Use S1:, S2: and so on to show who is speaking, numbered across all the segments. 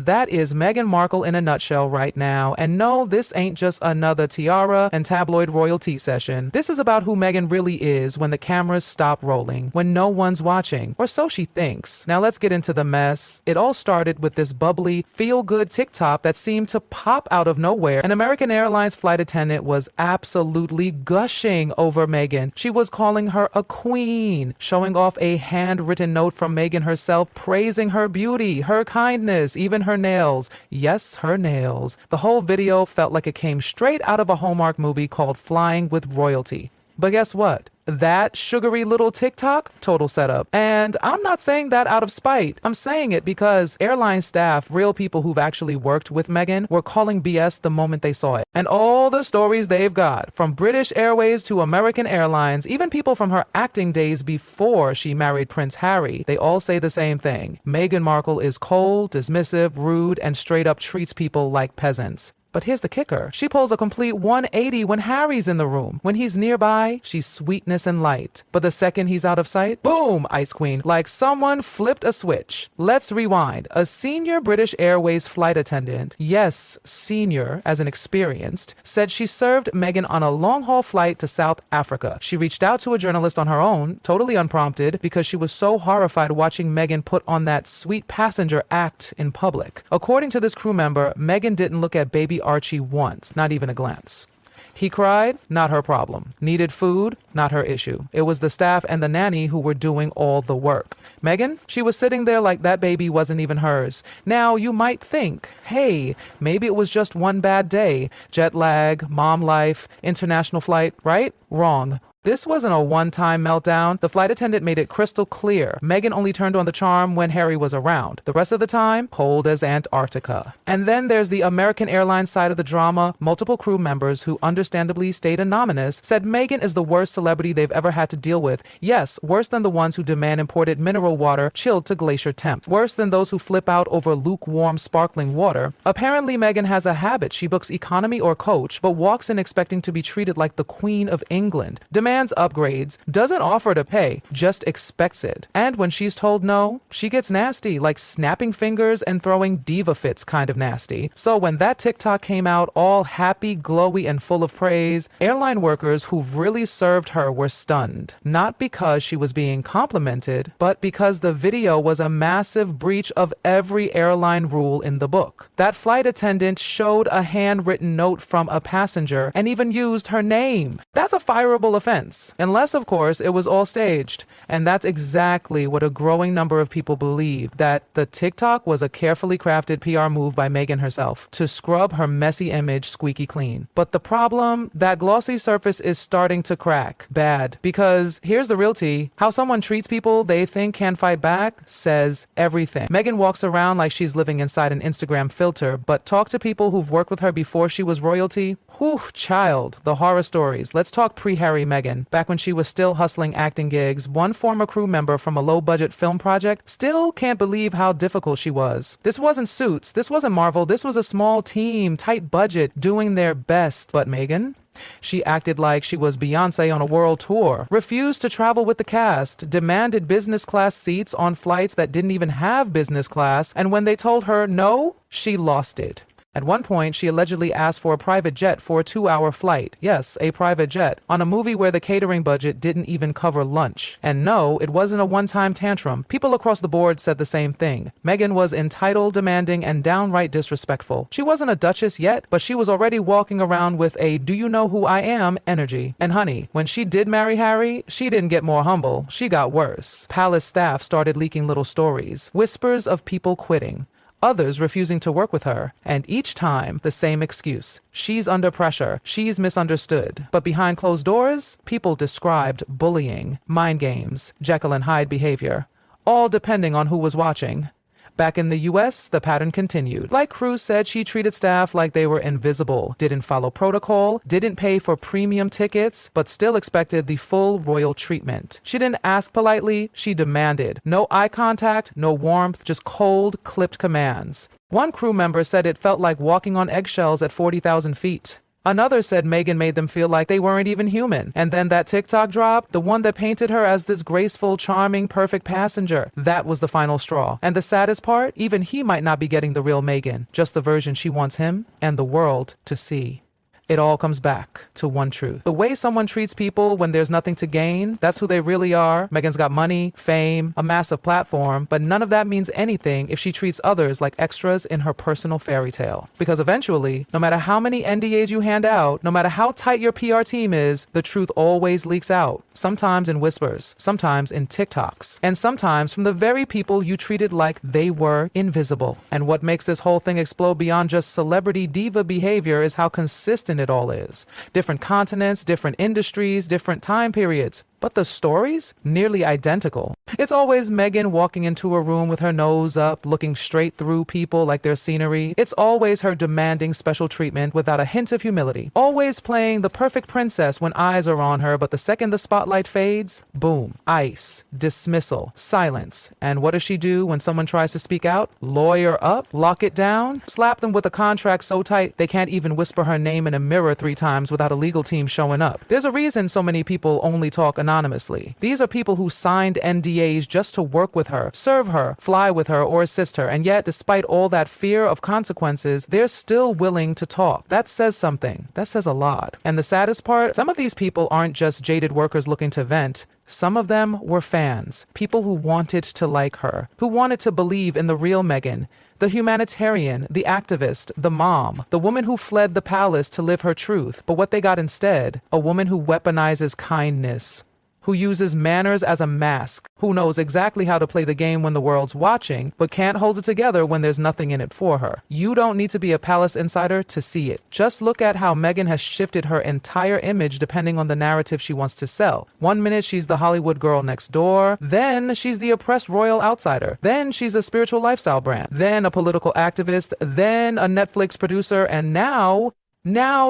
S1: that is Meghan Markle in a nutshell right now. And no, this ain't just another tiara and tabloid royalty session. This is about who Meghan really is when the cameras stop rolling, when no one's watching, or so she thinks. Now let's get into the mess. It all started with this bubbly, feel-good TikTok that seemed to pop out of nowhere. An American Airlines flight attendant was absolutely gushing over Meghan. She was calling her a queen, showing off a handwritten note from Meghan herself, praising her beauty, her kindness, even her nails. Yes, her nails. The whole video felt like it came straight out of a Hallmark movie called Flying with Royalty. But guess what? That sugary little TikTok, total setup. And I'm not saying that out of spite. I'm saying it because airline staff, real people who've actually worked with Meghan, were calling BS the moment they saw it. And all the stories they've got, from British Airways to American Airlines, even people from her acting days before she married Prince Harry, they all say the same thing. Meghan Markle is cold, dismissive, rude, and straight up treats people like peasants. But here's the kicker. She pulls a complete 180 when Harry's in the room. When he's nearby, she's sweetness and light. But the second he's out of sight, boom, Ice Queen. Like someone flipped a switch. Let's rewind. A senior British Airways flight attendant, yes, senior as in experienced, said she served Meghan on a long-haul flight to South Africa. She reached out to a journalist on her own, totally unprompted, because she was so horrified watching Meghan put on that sweet passenger act in public. According to this crew member, Meghan didn't look at baby Archie once, not even a glance. He cried, not her problem. Needed food, not her issue. It was the staff and the nanny who were doing all the work. Meghan, she was sitting there like that baby wasn't even hers. Now, you might think, hey, maybe it was just one bad day. Jet lag, mom life, international flight, right? Wrong. This wasn't a one-time meltdown. The flight attendant made it crystal clear. Meghan only turned on the charm when Harry was around. The rest of the time, cold as Antarctica. And then there's the American Airlines side of the drama. Multiple crew members who understandably stayed anonymous said Meghan is the worst celebrity they've ever had to deal with. Yes, worse than the ones who demand imported mineral water chilled to glacier temps. Worse than those who flip out over lukewarm sparkling water. Apparently, Meghan has a habit. She books economy or coach, but walks in expecting to be treated like the Queen of England. Demands upgrades, doesn't offer to pay, just expects it. And when she's told no, she gets nasty, like snapping fingers and throwing diva fits kind of nasty. So when that TikTok came out all happy, glowy, and full of praise, airline workers who've really served her were stunned. Not because she was being complimented, but because the video was a massive breach of every airline rule in the book. That flight attendant showed a handwritten note from a passenger and even used her name. That's a fireable offense. Unless, of course, it was all staged. And that's exactly what a growing number of people believe, that the TikTok was a carefully crafted PR move by Meghan herself to scrub her messy image squeaky clean. But the problem, that glossy surface is starting to crack. Bad. Because here's the real tea. How someone treats people they think can fight back says everything. Meghan walks around like she's living inside an Instagram filter, but talk to people who've worked with her before she was royalty. Whew, child, the horror stories. Let's talk pre-Harry Meghan. Back when she was still hustling acting gigs, one former crew member from a low-budget film project still can't believe how difficult she was. This wasn't Suits, this wasn't Marvel, this was a small team, tight budget, doing their best. But Meghan? She acted like she was Beyoncé on a world tour, refused to travel with the cast, demanded business class seats on flights that didn't even have business class, and when they told her no, she lost it. At one point, she allegedly asked for a private jet for a 2-hour flight. Yes, a private jet, on a movie where the catering budget didn't even cover lunch. And no, it wasn't a one-time tantrum. People across the board said the same thing. Meghan was entitled, demanding, and downright disrespectful. She wasn't a duchess yet, but she was already walking around with a "do you know who I am" energy. And honey, when she did marry Harry, she didn't get more humble. She got worse. Palace staff started leaking little stories. Whispers of people quitting. Others refusing to work with her, and each time the same excuse. She's under pressure, she's misunderstood. But behind closed doors, people described bullying, mind games, Jekyll and Hyde behavior, all depending on who was watching. Back in the US, the pattern continued. Like Cruz said, she treated staff like they were invisible, didn't follow protocol, didn't pay for premium tickets, but still expected the full royal treatment. She didn't ask politely, she demanded. No eye contact, no warmth, just cold, clipped commands. One crew member said it felt like walking on eggshells at 40,000 feet. Another said Meghan made them feel like they weren't even human. And then that TikTok dropped, the one that painted her as this graceful, charming, perfect passenger. That was the final straw. And the saddest part, even he might not be getting the real Meghan, just the version she wants him and the world to see. It all comes back to one truth. The way someone treats people when there's nothing to gain, that's who they really are. Meghan's got money, fame, a massive platform, but none of that means anything if she treats others like extras in her personal fairy tale. Because eventually, no matter how many NDAs you hand out, no matter how tight your PR team is, the truth always leaks out. Sometimes in whispers, sometimes in TikToks, and sometimes from the very people you treated like they were invisible. And what makes this whole thing explode beyond just celebrity diva behavior is how consistent it all is. Different continents, different industries, different time periods. But the stories? Nearly identical. It's always Meghan walking into a room with her nose up, looking straight through people like they're scenery. It's always her demanding special treatment without a hint of humility. Always playing the perfect princess when eyes are on her, but the second the spotlight fades, boom, ice, dismissal, silence. And what does she do when someone tries to speak out? Lawyer up, lock it down, slap them with a contract so tight they can't even whisper her name in a mirror 3 times without a legal team showing up. There's a reason so many people only talk anonymously. These are people who signed NDAs just to work with her, serve her, fly with her, or assist her, and yet, despite all that fear of consequences, they're still willing to talk. That says something. That says a lot. And the saddest part, some of these people aren't just jaded workers looking to vent. Some of them were fans, people who wanted to like her, who wanted to believe in the real Meghan, the humanitarian, the activist, the mom, the woman who fled the palace to live her truth. But what they got instead, a woman who weaponizes kindness, who uses manners as a mask, who knows exactly how to play the game when the world's watching, but can't hold it together when there's nothing in it for her. You don't need to be a palace insider to see it. Just look at how Meghan has shifted her entire image depending on the narrative she wants to sell. One minute she's the Hollywood girl next door, then she's the oppressed royal outsider, then she's a spiritual lifestyle brand, then a political activist, then a Netflix producer, and now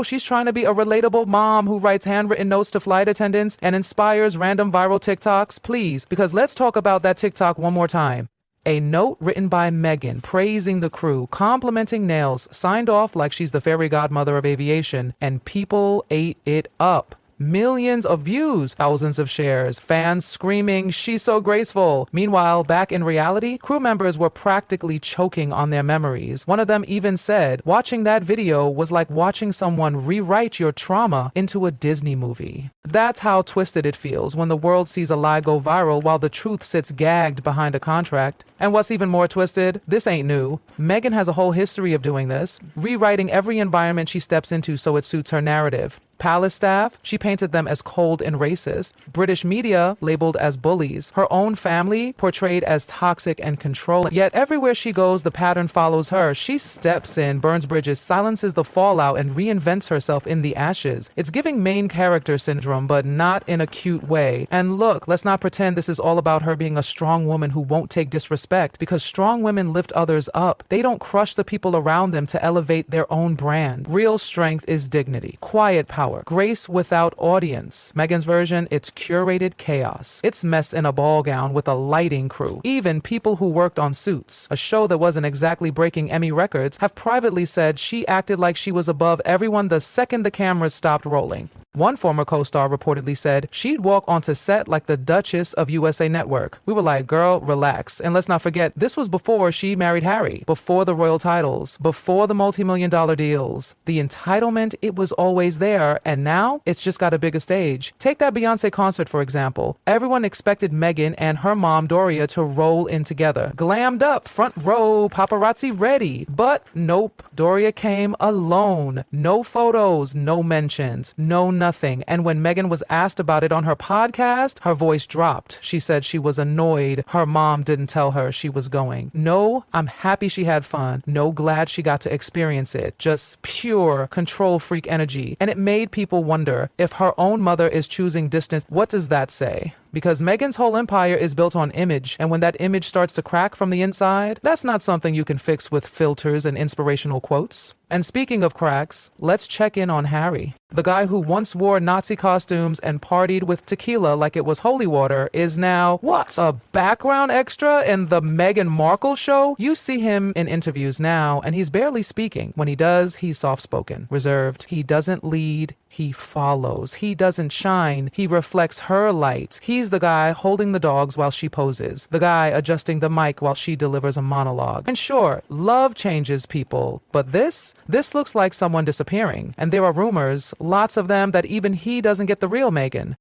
S1: she's trying to be a relatable mom who writes handwritten notes to flight attendants and inspires random viral TikToks. Please, because let's talk about that TikTok one more time. A note written by Meghan praising the crew, complimenting nails, signed off like she's the fairy godmother of aviation, and people ate it up. Millions of views, thousands of shares, fans screaming, "She's so graceful." Meanwhile, back in reality, crew members were practically choking on their memories. One of them even said, watching that video was like watching someone rewrite your trauma into a Disney movie. That's how twisted it feels when the world sees a lie go viral while the truth sits gagged behind a contract. And what's even more twisted, this ain't new. Meghan has a whole history of doing this, rewriting every environment she steps into so it suits her narrative. Palace staff, she painted them as cold and racist. British media labeled as bullies. Her own family portrayed as toxic and controlling. Yet everywhere she goes, the pattern follows her. She steps in, burns bridges, silences the fallout, and reinvents herself in the ashes. It's giving main character syndrome, but not in a cute way. And look, let's not pretend this is all about her being a strong woman who won't take disrespect, because strong women lift others up. They don't crush the people around them to elevate their own brand. Real strength is dignity, quiet power, grace without audience. Meghan's version, it's curated chaos. It's messed in a ball gown with a lighting crew. Even people who worked on Suits, a show that wasn't exactly breaking Emmy records, have privately said she acted like she was above everyone the second the cameras stopped rolling. One former co-star reportedly said she'd walk onto set like the Duchess of USA Network. We were like, girl, relax. And let's not forget, this was before she married Harry, before the royal titles, before the multi-million-dollar deals. The entitlement, it was always there, and now it's just got a bigger stage. Take that Beyonce concert, for example. Everyone expected Meghan and her mom, Doria, to roll in together. Glammed up, front row, paparazzi ready. But nope, Doria came alone. No photos, no mentions, no nothing. And when Meghan was asked about it on her podcast, her voice dropped. She said she was annoyed her mom didn't tell her she was going. No, I'm happy she had fun. No, glad she got to experience it. Just pure control freak energy. And it made people wonder if her own mother is choosing distance. What does that say? Because Meghan's whole empire is built on image, and when that image starts to crack from the inside, that's not something you can fix with filters and inspirational quotes. And speaking of cracks, let's check in on Harry. The guy who once wore Nazi costumes and partied with tequila like it was holy water is now, what, a background extra in the Meghan Markle show? You see him in interviews now, and he's barely speaking. When he does, he's soft-spoken, reserved. He doesn't lead, he follows. He doesn't shine, he reflects her light. He's the guy holding the dogs while she poses, the guy adjusting the mic while she delivers a monologue. And sure, love changes people, but this looks like someone disappearing. And there are rumors, lots of them, that even he doesn't get the real Meghan.